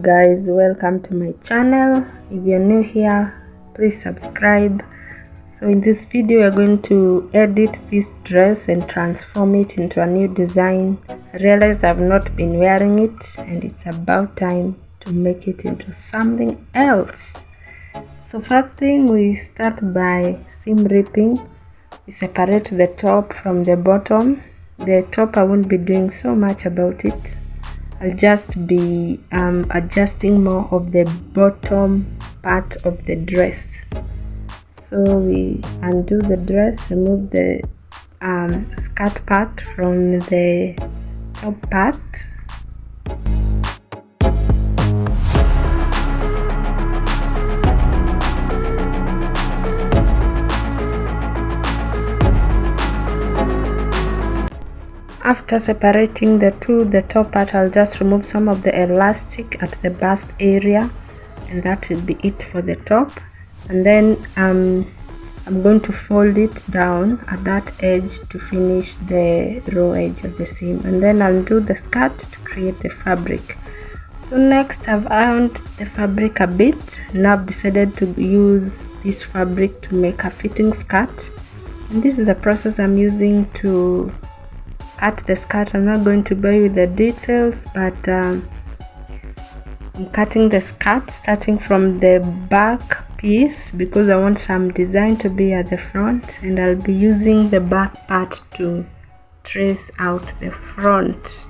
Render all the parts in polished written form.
guys, welcome to my channel. If you're new here, please subscribe. So in this video we're going to edit this dress and transform it into a new design. I realized I've not been wearing it and it's about time to make it into something else. So first thing, we start by seam ripping. We separate the top from the bottom. The top I won't be doing so much about it. I'll just be adjusting more of the bottom part of the dress. So we undo the dress, remove the skirt part from the top part. After separating the two, the top part, I'll just remove some of the elastic at the bust area, and that will be it for the top. And then I'm going to fold it down at that edge to finish the raw edge of the seam, and then I'll do the skirt to create the fabric. So next, I've ironed the fabric a bit. Now I've decided to use this fabric to make a fitting skirt, and this is a process I'm using to cut the skirt. I'm not going to bore you with the details, but I'm cutting the skirt starting from the back piece because I want some design to be at the front, and I'll be using the back part to trace out the front.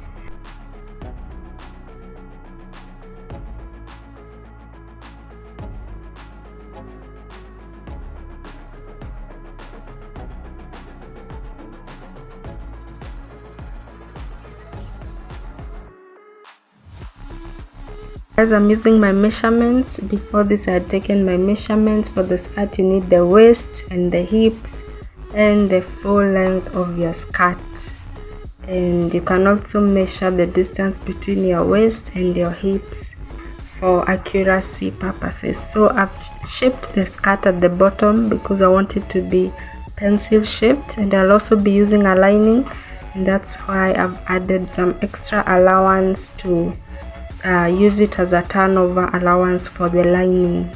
As I'm using my measurements, before this I had taken my measurements for the skirt. You need the waist and the hips and the full length of your skirt, and you can also measure the distance between your waist and your hips for accuracy purposes. So I've shaped the skirt at the bottom because I want it to be pencil shaped, and I'll also be using a lining, and that's why I've added some extra allowance to use it as a turnover allowance for the lining.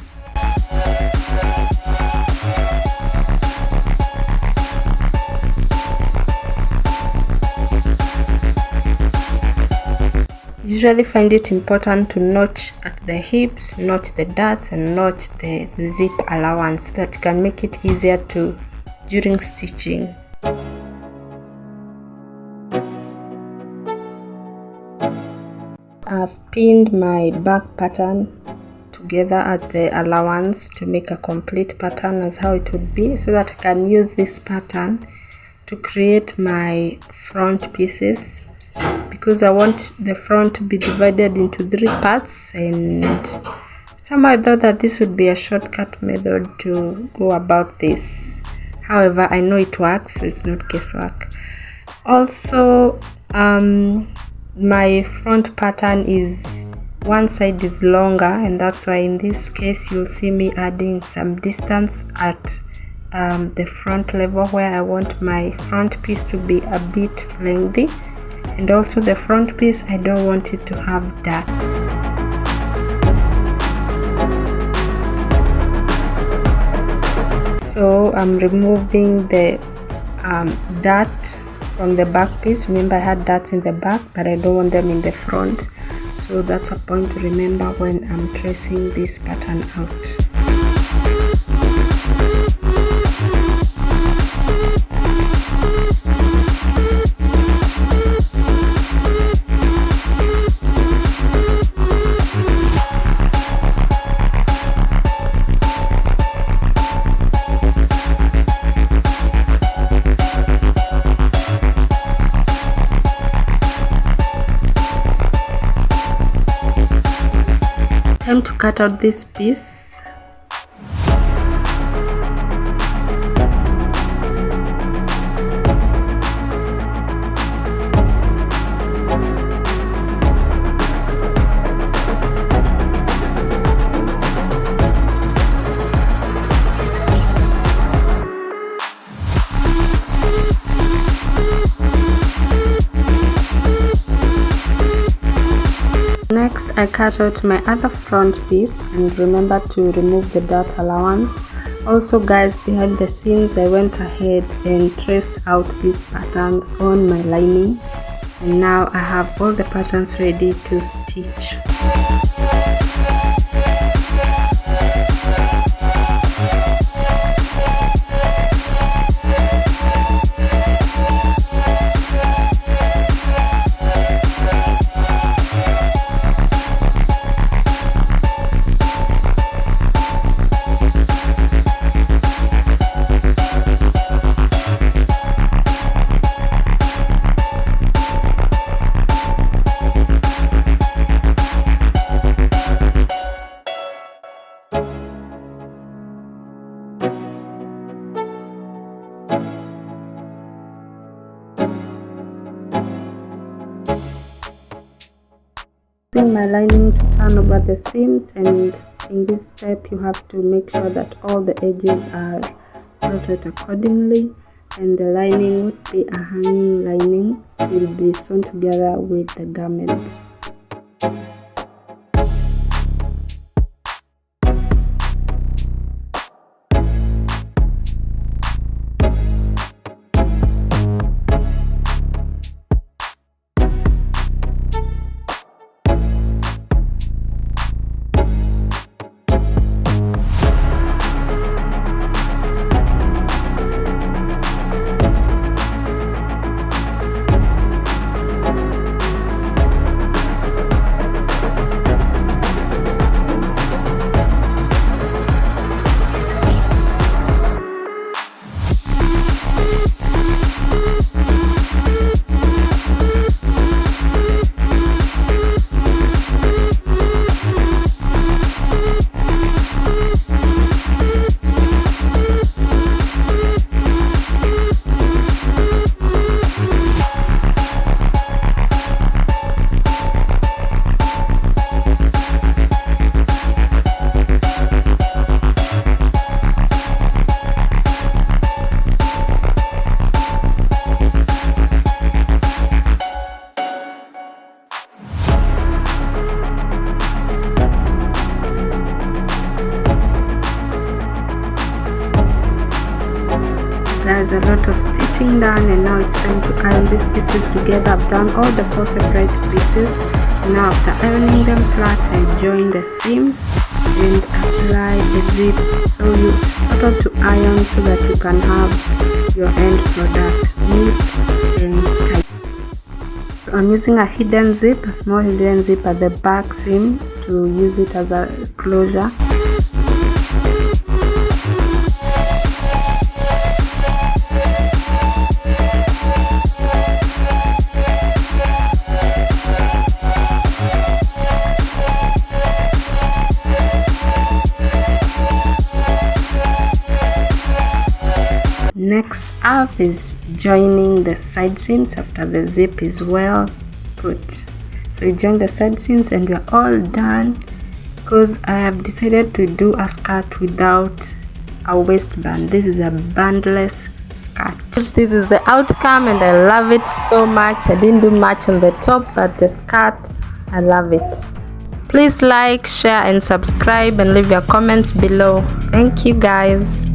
Usually find it important to notch at the hips, notch the darts, and notch the zip allowance so that you can make it easier to during stitching. I've pinned my back pattern together at the allowance to make a complete pattern as how it would be, so that I can use this pattern to create my front pieces, because I want the front to be divided into 3 parts, and somehow I thought that this would be a shortcut method to go about this. However, I know it works, so it's not guesswork. Also, my front pattern is one side is longer, and that's why in this case you'll see me adding some distance at the front level where I want my front piece to be a bit lengthy, and also the front piece I don't want it to have darts. So I'm removing the dart from the back piece. Remember, I had darts in the back, but I don't want them in the front, so that's a point to remember when I'm tracing this pattern out. Time to cut out this piece. Next, I cut out my other front piece and remember to remove the dart allowance. Also guys, behind the scenes I went ahead and traced out these patterns on my lining, and now I have all the patterns ready to stitch. My lining to turn over the seams, and in this step you have to make sure that all the edges are plotted accordingly, and the lining would be a hanging lining, will be sewn together with the garments. There's a lot of stitching done, and now it's time to iron these pieces together. I've done all the 4 separate pieces, and now after ironing them flat I join the seams and apply the zip. So it's important to iron so that you can have your end product neat and tight. So I'm using a hidden zip, a small hidden zip at the back seam to use it as a closure. Next up is joining the side seams after the zip is well put. So you join the side seams and we're all done, because I have decided to do a skirt without a waistband. This is a bandless skirt. This is the outcome and I love it so much. I didn't do much on the top, but the skirt, I love it. Please like, share and subscribe and leave your comments below. Thank you guys.